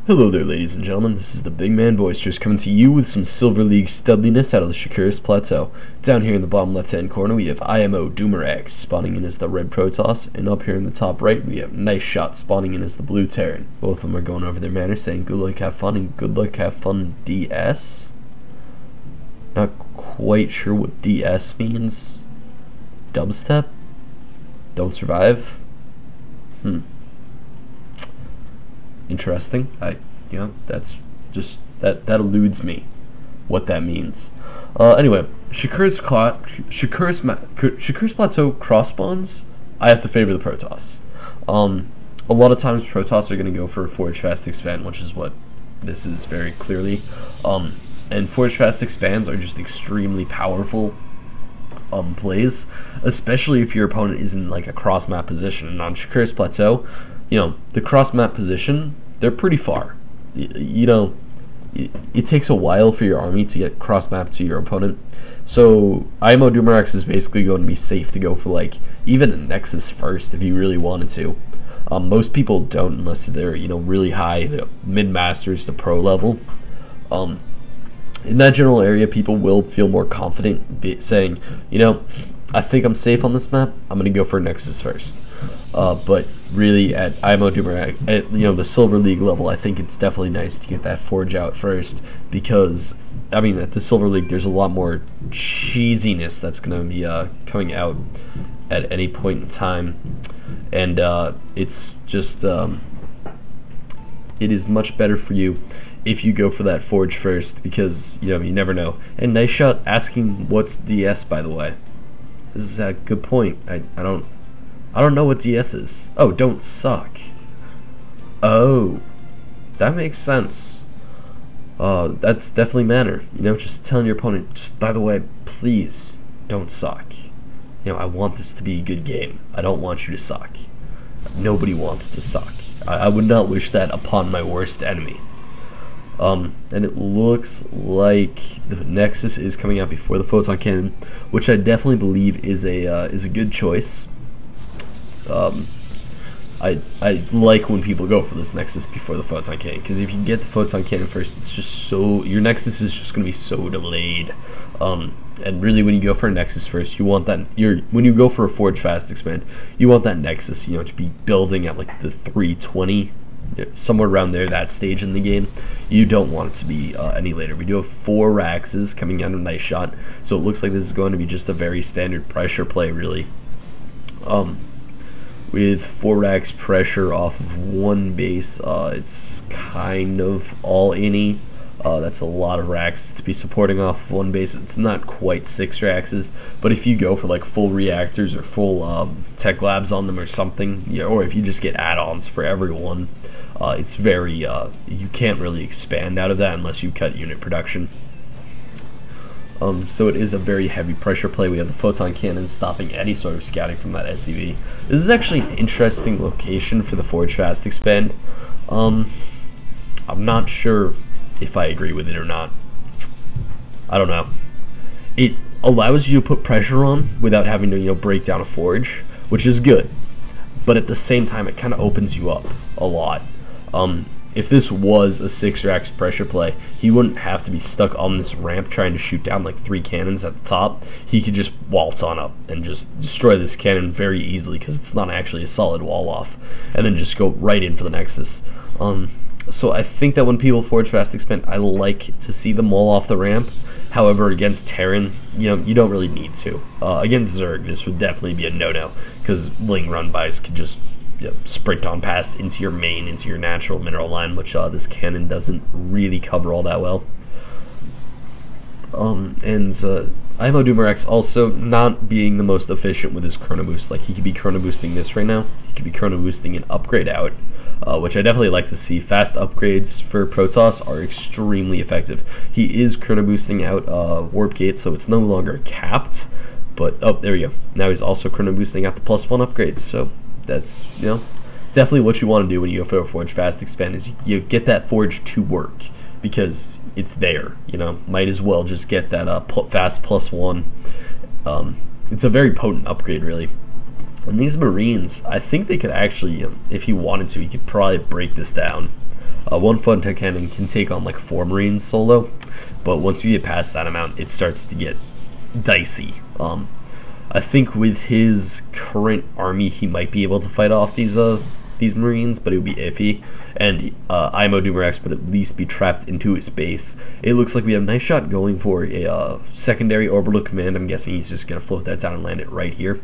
Hello there, ladies and gentlemen. This is the big man Boisterous coming to you with some Silver League Studliness out of the Boisterous Plateau. Down here in the bottom left-hand corner, we have iMoDoomerX spawning in as the red Protoss, and up here in the top right, we have NiCeSHoT spawning in as the blue Terran. Both of them are going over their manner, saying good luck, have fun, and good luck, have fun, DS. Not quite sure what DS means. Dubstep? Don't survive? Interesting. That's just that eludes me what that means. Anyway, Boisterous Plateau cross spawns, I have to favor the Protoss. A lot of times Protoss are going to go for Forge Fast Expand, which is what this is very clearly. And Forge Fast Expands are just extremely powerful plays, especially if your opponent is in like a cross map position. And on Boisterous Plateau, the cross map position, they're pretty far. It takes a while for your army to get cross map to your opponent. So iMoDoomerX is basically going to be safe to go for like even a Nexus first if you really wanted to. Most people don't unless they're really high, mid masters to pro level. In that general area, people will feel more confident saying, I think I'm safe on this map, I'm going to go for Nexus first. But really, at iMoDoomerX, at the Silver League level, I think it's definitely nice to get that Forge out first, because, at the Silver League, there's a lot more cheesiness that's going to be coming out at any point in time, and it's just, it is much better for you if you go for that Forge first, because, you never know. And NiCeShot asking what's DS, by the way. This is a good point. I don't know what DS is. Oh, don't suck. Oh, that makes sense. That's definitely manner. Just telling your opponent, just by the way, please don't suck. I want this to be a good game. I don't want you to suck. Nobody wants to suck. I would not wish that upon my worst enemy. And it looks like the Nexus is coming out before the Photon Cannon, which I definitely believe is a good choice. I like when people go for this Nexus before the Photon Cannon, because if you get the Photon Cannon first, it's just your Nexus is just going to be so delayed. And really, when you go for a Nexus first, you want that. When you go for a Forge Fast Expand, you want that Nexus, to be building at like the 320, somewhere around there, that stage in the game. You don't want it to be any later. We do have 4 Raxes coming out of NiCeShot, so it looks like this is going to be just a very standard pressure play, really. With 4 racks pressure off of 1 base, it's kind of all any. That's a lot of racks to be supporting off of 1 base. It's not quite 6 raxes, but if you go for like full reactors or full tech labs on them or something, or if you just get add-ons for everyone, it's very you can't really expand out of that unless you cut unit production. So it is a very heavy pressure play. We have the Photon Cannon stopping any sort of scouting from that SCV. This is actually an interesting location for the Forge Fast Expand. I'm not sure if I agree with it or not. I don't know. It allows you to put pressure on without having to break down a forge, which is good. But at the same time, it kind of opens you up a lot. If this was a 6 racks pressure play, he wouldn't have to be stuck on this ramp trying to shoot down like 3 cannons at the top. He could just waltz on up and just destroy this cannon very easily, because it's not actually a solid wall off, and then just go right in for the Nexus. So I think that when people Forge Fast Expand, I like to see them all off the ramp. However, against Terran, you don't really need to. Against Zerg, this would definitely be a no-no, because Ling run-bys could just sprint on past into your main, into your natural mineral line, which this cannon doesn't really cover all that well. iMoDoomerX also not being the most efficient with his chrono boost. Like, he could be chrono boosting this right now. He could be chrono boosting an upgrade out, which I definitely like to see. Fast upgrades for Protoss are extremely effective. He is chrono boosting out Warp Gate, so it's no longer capped. But oh, there we go. Now he's also chrono boosting out the +1 upgrades. So that's definitely what you want to do when you go for a Forge Fast Expand, is you get that Forge to work, because it's there. Might as well just get that fast +1. It's a very potent upgrade, really. And these Marines, I think they could actually, if he wanted to, he could probably break this down. One photon cannon can take on like 4 Marines solo, but once you get past that amount, it starts to get dicey. I think with his current army, he might be able to fight off these Marines, but it would be iffy, and iMoDoomerX would at least be trapped into his base. It looks like we have NiCeSHoT going for a secondary orbital command. I'm guessing he's just going to float that down and land it right here.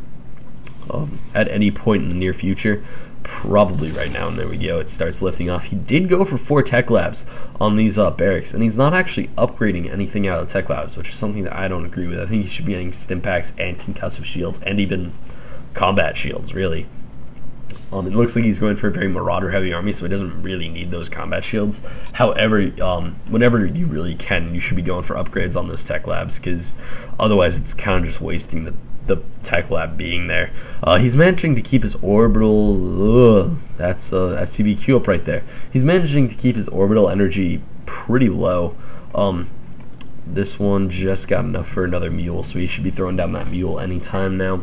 At any point in the near future, probably right now, and there we go, it starts lifting off. He did go for 4 tech labs on these barracks, and he's not actually upgrading anything out of tech labs, which is something that I don't agree with. I think he should be getting stim packs and concussive shields, and even combat shields, really. It looks like he's going for a very marauder heavy army, so he doesn't really need those combat shields. However, whenever you really can, you should be going for upgrades on those tech labs, because otherwise it's kind of just wasting the tech lab being there. He's managing to keep his orbital, that's SCVQ up right there. He's managing to keep his orbital energy pretty low. This one just got enough for another mule, so he should be throwing down that mule anytime now.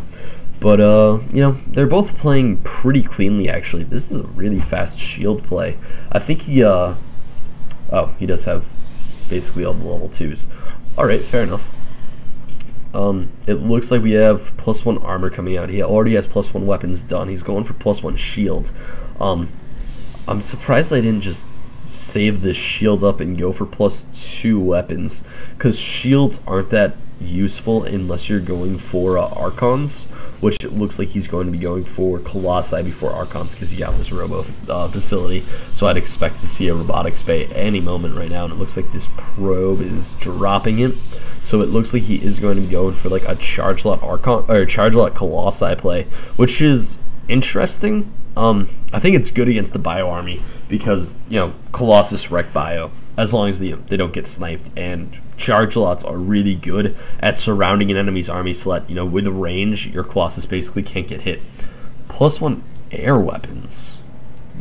But, you know, they're both playing pretty cleanly, actually. This is a really fast shield play. I think he, oh, he does have basically all the level 2s. Alright, fair enough. It looks like we have +1 armor coming out. He already has +1 weapons done. He's going for +1 shield. I'm surprised I didn't just save this shield up and go for +2 weapons, because shields aren't that useful unless you're going for Archons, which it looks like he's going to be going for Colossi before Archons, because he got this robo facility. So I'd expect to see a robotics bay any moment right now, and it looks like this probe is dropping it. So it looks like he is going to be going for like a charge lot Archon or charge lot Colossi play, which is interesting. I think it's good against the bio army, because, you know, Colossus wreck bio as long as they don't get sniped, and charge lots are really good at surrounding an enemy's army, so that, you know, with range, your Colossus basically can't get hit. +1 air weapons.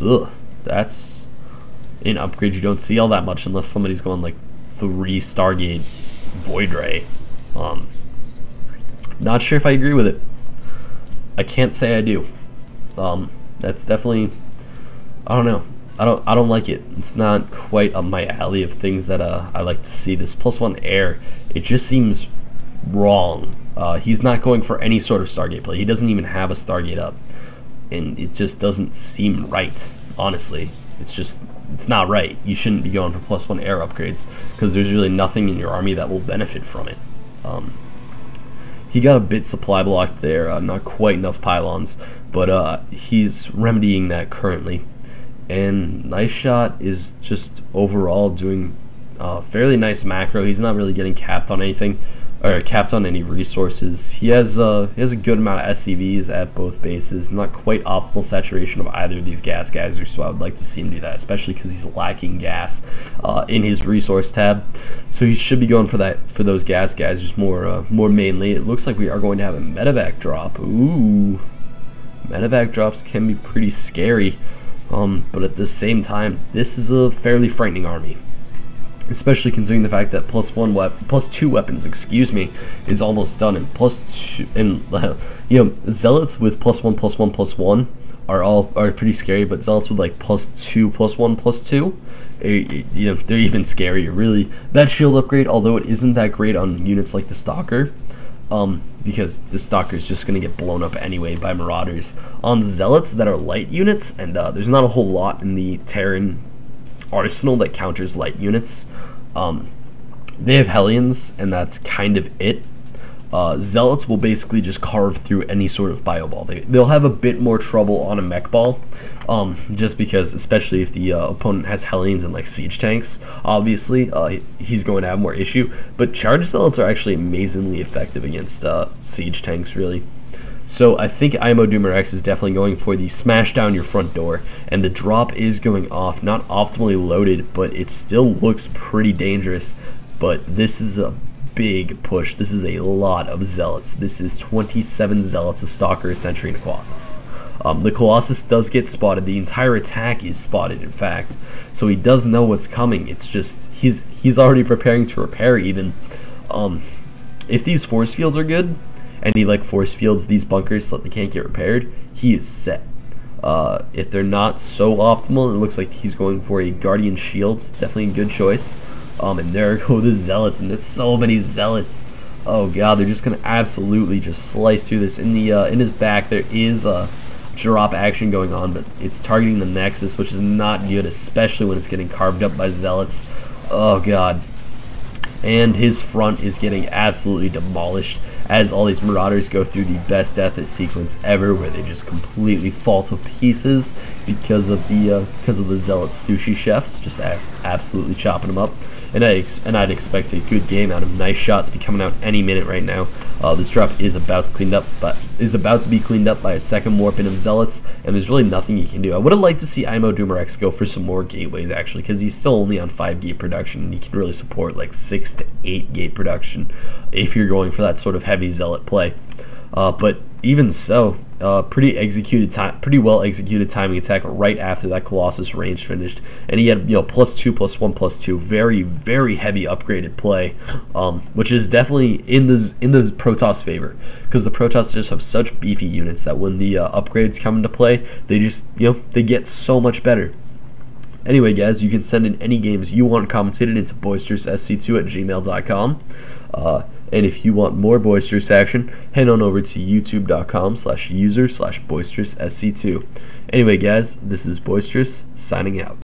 Ugh, that's an upgrade you don't see all that much unless somebody's going like 3 Stargate Void Ray. Not sure if I agree with it. I can't say I do. That's definitely, I don't know. I don't like it. It's not quite up my alley of things that I like to see. This +1 air, it just seems wrong. He's not going for any sort of Stargate play. He doesn't even have a Stargate up, and it just doesn't seem right. Honestly, it's not right. You shouldn't be going for +1 air upgrades, because there's really nothing in your army that will benefit from it. He got a bit supply blocked there, not quite enough pylons, but he's remedying that currently. And NiCeSHoT is just overall doing fairly nice macro. He's not really getting capped on anything, or capped on any resources. He has a good amount of SCVs at both bases. Not quite optimal saturation of either of these gas geysers, so I would like to see him do that, especially because he's lacking gas in his resource tab. So he should be going for those gas geysers more mainly. It looks like we are going to have a medevac drop. Ooh, medevac drops can be pretty scary. But at the same time, this is a fairly frightening army, especially considering the fact that +2 weapons, excuse me, is almost done, and +2, and you know, zealots with +1/+1/+1 are pretty scary, but zealots with like +2/+1/+2, you know, they're even scarier. Really, that shield upgrade, although it isn't that great on units like the Stalker, because the Stalker is just going to get blown up anyway by Marauders. On Zealots that are light units, and there's not a whole lot in the Terran arsenal that counters light units. They have Hellions, and that's kind of it. Zealots will basically just carve through any sort of bio ball. They'll have a bit more trouble on a mech ball, just because, especially if the opponent has Hellions and like siege tanks, obviously he's going to have more issue. But charge zealots are actually amazingly effective against siege tanks, really. So I think iMoDoomerX is definitely going for the smash down your front door, and the drop is going off, not optimally loaded, but it still looks pretty dangerous. But this is a big push. This is a lot of zealots. This is 27 zealots, a Stalker, a Sentry, and a Colossus. The Colossus does get spotted. The entire attack is spotted, in fact, so he does know what's coming. It's just he's already preparing to repair. Even if these force fields are good, and he like force fields these bunkers so that they can't get repaired, he is set. If they're not so optimal, it looks like he's going for a Guardian Shield. Definitely a good choice. And there go the Zealots, and there's so many Zealots. Oh god, they're just gonna absolutely just slice through this. In the in his back there is a drop action going on, but it's targeting the Nexus, which is not good, especially when it's getting carved up by Zealots. Oh god. And his front is getting absolutely demolished as all these Marauders go through the best death sequence ever, where they just completely fall to pieces because of the Zealot sushi chefs just absolutely chopping them up. And I'd expect a good game out of NiCeSHoT to be coming out any minute right now. This drop is about to be cleaned up by a second warp in of Zealots, and there's really nothing you can do. I would have liked to see iMoDoomerX go for some more gateways actually, because he's still only on 5 gate production, and he can really support like 6 to 8 gate production if you're going for that sort of heavy Zealot play. But even so, pretty well executed timing attack right after that Colossus range finished, and he had +2, +1, +2, very very heavy upgraded play, which is definitely in the Protoss favor, because the Protoss just have such beefy units that when the upgrades come into play, they just they get so much better. Anyway guys, you can send in any games you want commentated into boisteroussc2@gmail.com. And if you want more Boisterous action, head on over to youtube.com/user/boisteroussc2. Anyway guys, this is Boisterous signing out.